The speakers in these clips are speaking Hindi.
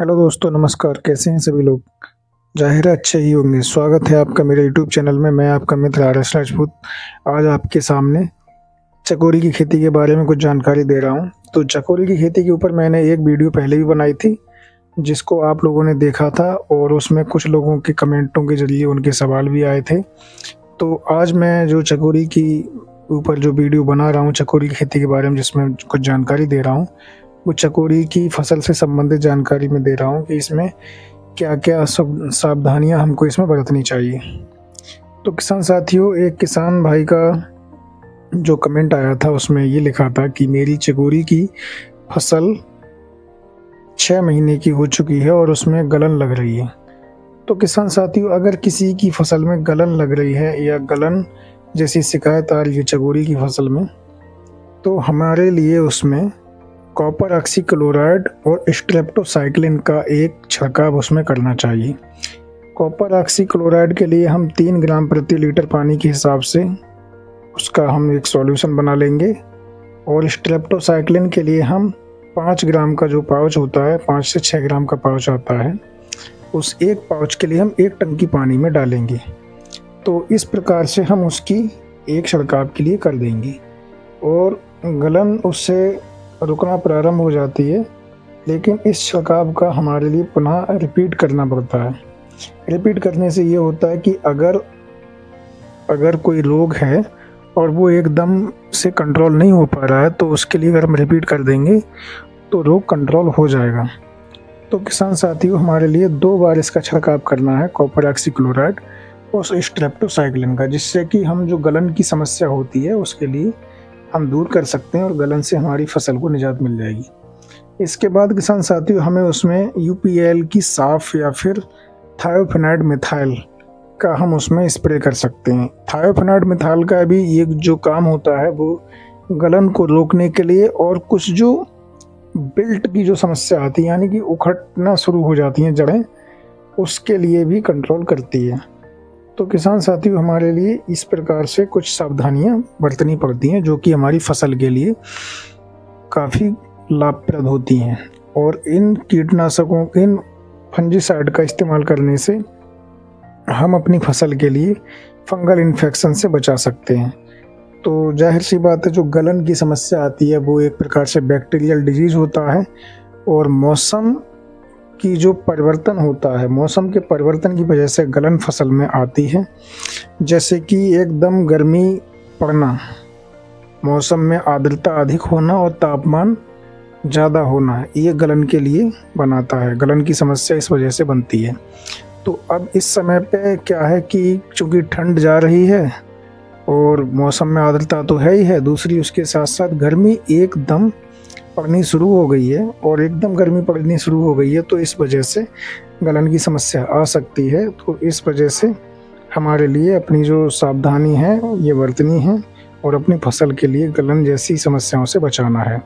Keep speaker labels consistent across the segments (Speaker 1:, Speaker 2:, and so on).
Speaker 1: हेलो दोस्तों, नमस्कार। कैसे हैं सभी लोग? जाहिर है अच्छे ही होंगे। स्वागत है आपका मेरे यूट्यूब चैनल में। मैं आपका मित्र आरएस राजपूत आज आपके सामने चकोरी की खेती के बारे में कुछ जानकारी दे रहा हूं। तो चकोरी की खेती के ऊपर मैंने एक वीडियो पहले भी बनाई थी, जिसको आप लोगों ने देखा था और उसमें कुछ लोगों के कमेंटों के ज़रिए उनके सवाल भी आए थे। तो आज मैं जो चकोरी की ऊपर जो वीडियो बना रहा हूँ चकोरी की खेती के बारे में, जिसमें कुछ जानकारी दे रहा हूँ, वो चकोरी की फसल से संबंधित जानकारी मैं दे रहा हूँ कि इसमें क्या-क्या सब सावधानियाँ हमको इसमें बरतनी चाहिए। तो किसान साथियों, एक किसान भाई का जो कमेंट आया था उसमें ये लिखा था कि मेरी चकोरी की फसल 6 महीने की हो चुकी है और उसमें गलन लग रही है। तो किसान साथियों, अगर किसी की फसल में गलन लग रही है या गलन जैसी शिकायत आ रही है चकोरी की फसल में, तो हमारे लिए उसमें कॉपर ऑक्सीक्लोराइड और स्ट्रेप्टोसाइक्लिन का एक छिड़काव उसमें करना चाहिए। कॉपर ऑक्सीक्लोराइड के लिए हम 3 ग्राम प्रति लीटर पानी के हिसाब से उसका हम एक सॉल्यूशन बना लेंगे, और स्ट्रेप्टोसाइक्लिन के लिए हम 5 ग्राम का जो पाउच होता है, 5 से 6 ग्राम का पाउच आता है, उस एक पाउच के लिए हम 1 टंकी पानी में डालेंगे। तो इस प्रकार से हम उसकी एक छिड़काव के लिए कर देंगे और गलन उससे रुकना प्रारंभ हो जाती है। लेकिन इस छिड़काव का हमारे लिए पुनः रिपीट करना पड़ता है। रिपीट करने से ये होता है कि अगर कोई रोग है और वो एकदम से कंट्रोल नहीं हो पा रहा है, तो उसके लिए अगर हम रिपीट कर देंगे तो रोग कंट्रोल हो जाएगा। तो किसान साथियों, हमारे लिए 2 बार इसका छिड़काव करना है, कॉपर ऑक्सीक्लोराइड और स्ट्रेप्टोसाइक्लिन का, जिससे कि हम जो गलन की समस्या होती है उसके लिए हम दूर कर सकते हैं और गलन से हमारी फसल को निजात मिल जाएगी। इसके बाद किसान साथियों, हमें उसमें यूपीएल की साफ या फिर थायोफेनाइड मिथाइल का हम उसमें स्प्रे कर सकते हैं। थायोफेनाइड मिथाइल का भी एक जो काम होता है वो गलन को रोकने के लिए, और कुछ जो बिल्ट की जो समस्या आती है, यानी कि उखड़ना शुरू हो जाती हैं जड़ें, उसके लिए भी कंट्रोल करती है। तो किसान साथियों, हमारे लिए इस प्रकार से कुछ सावधानियां बरतनी पड़ती हैं, जो कि हमारी फसल के लिए काफ़ी लाभप्रद होती हैं। और इन कीटनाशकों, इन फंजीसाइड का इस्तेमाल करने से हम अपनी फसल के लिए फंगल इन्फेक्शन से बचा सकते हैं। तो जाहिर सी बात है, जो गलन की समस्या आती है वो एक प्रकार से बैक्टीरियल डिजीज़ होता है, और मौसम की जो परिवर्तन होता है, मौसम के परिवर्तन की वजह से गलन फसल में आती है। जैसे कि एकदम गर्मी पड़ना, मौसम में आर्द्रता अधिक होना और तापमान ज़्यादा होना, ये गलन के लिए बनाता है। गलन की समस्या इस वजह से बनती है। तो अब इस समय पे क्या है कि चूँकि ठंड जा रही है और मौसम में आर्द्रता तो है ही है, दूसरी उसके साथ साथ गर्मी एकदम पड़नी शुरू हो गई है, और एकदम गर्मी पड़नी शुरू हो गई है, तो इस वजह से गलन की समस्या आ सकती है। तो इस वजह से हमारे लिए अपनी जो सावधानी है ये बरतनी है और अपनी फसल के लिए गलन जैसी समस्याओं से बचाना है।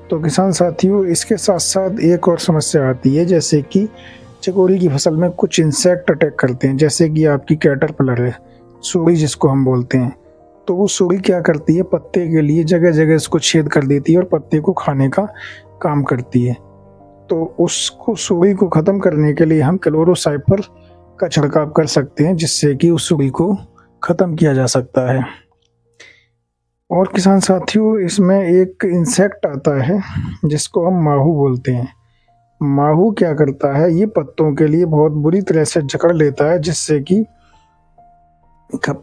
Speaker 1: तो किसान साथियों, इसके साथ साथ एक और समस्या आती है, जैसे कि चकोरी की फसल में कुछ इंसेक्ट अटैक करते हैं, जैसे कि आपकी कैटरपिलर है, सूड़ी जिसको हम बोलते हैं। तो वो सूड़ी क्या करती है, पत्ते के लिए जगह जगह इसको छेद कर देती है और पत्ते को खाने का काम करती है। तो उसको, सूड़ी को ख़त्म करने के लिए हम क्लोरोसाइपर का छिड़काव कर सकते हैं, जिससे कि उस सूड़ी को ख़त्म किया जा सकता है। और किसान साथियों, इसमें एक इंसेक्ट आता है जिसको हम माहू बोलते हैं। माहू क्या करता है, ये पत्तों के लिए बहुत बुरी तरह से जकड़ लेता है, जिससे कि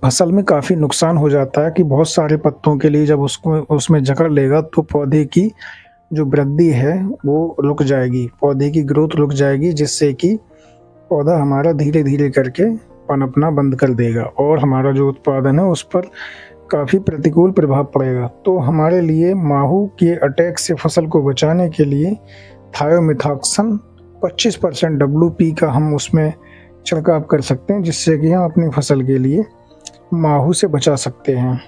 Speaker 1: फसल में काफ़ी नुकसान हो जाता है। कि बहुत सारे पत्तों के लिए जब उसमें जकड़ लेगा तो पौधे की जो वृद्धि है वो रुक जाएगी, पौधे की ग्रोथ रुक जाएगी, जिससे कि पौधा हमारा धीरे धीरे करके पनपना बंद कर देगा और हमारा जो उत्पादन है उस पर काफ़ी प्रतिकूल प्रभाव पड़ेगा। तो हमारे लिए माहू के अटैक से फसल को बचाने के लिए थायोमिथॉक्सन 25% WP का हम उसमें छिड़काव कर सकते हैं, जिससे कि हम अपनी फसल के लिए माहू से बचा सकते हैं।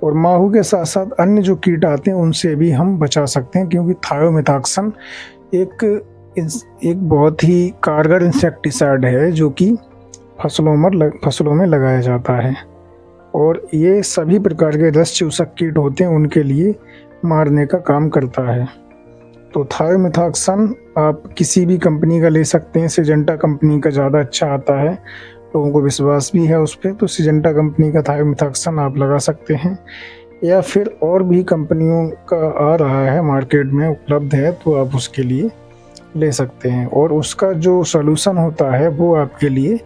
Speaker 1: और माहू के साथ साथ अन्य जो कीट आते हैं उनसे भी हम बचा सकते हैं, क्योंकि थायोमिथॉक्सन एक बहुत ही कारगर इंसेक्टिसाइड है जो कि फसलों में लगाया जाता है, और ये सभी प्रकार के रस चूसक कीट होते हैं उनके लिए मारने का काम करता है। तो थायोमिथाक्सन आप किसी भी कंपनी का ले सकते हैं। सिजेंटा कंपनी का ज़्यादा अच्छा आता है, लोगों को विश्वास भी है उस पर, तो सिजेंटा कंपनी का थायोमिथाक्सन आप लगा सकते हैं। या फिर और भी कंपनियों का आ रहा है मार्केट में, उपलब्ध है, तो आप उसके लिए ले सकते हैं। और उसका जो सॉल्यूशन होता है वो आपके लिए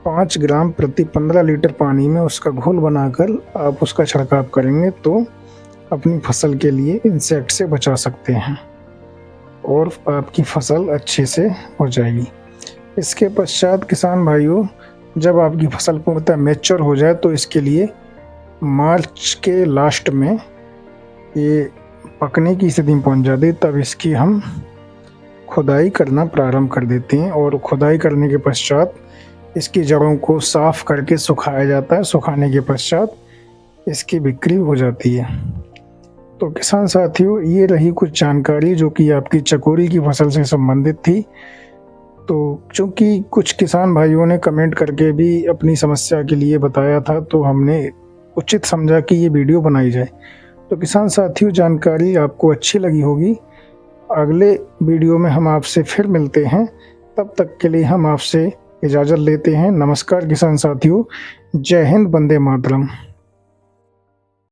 Speaker 1: 5 ग्राम प्रति 15 लीटर पानी में उसका घोल बनाकर आप उसका छिड़काव करेंगे तो अपनी फसल के लिए इंसेक्ट से बचा सकते हैं और आपकी फसल अच्छे से हो जाएगी। इसके पश्चात किसान भाइयों, जब आपकी फसल पूर्णतः मैच्योर हो जाए तो इसके लिए मार्च के लास्ट में ये पकने की स्थिति में पहुंच जाती, तब इसकी हम खुदाई करना प्रारंभ कर देते हैं। और खुदाई करने के पश्चात इसकी जड़ों को साफ करके सुखाया जाता है। सुखाने के पश्चात इसकी बिक्री हो जाती है। तो किसान साथियों, ये रही कुछ जानकारी जो कि आपकी चकोरी की फसल से संबंधित थी। तो चूँकि कुछ किसान भाइयों ने कमेंट करके भी अपनी समस्या के लिए बताया था, तो हमने उचित समझा कि ये वीडियो बनाई जाए। तो किसान साथियों, जानकारी आपको अच्छी लगी होगी। अगले वीडियो में हम आपसे फिर मिलते हैं, तब तक के लिए हम आपसे इजाज़त लेते हैं। नमस्कार किसान साथियों, जय हिंद, वंदे मातरम।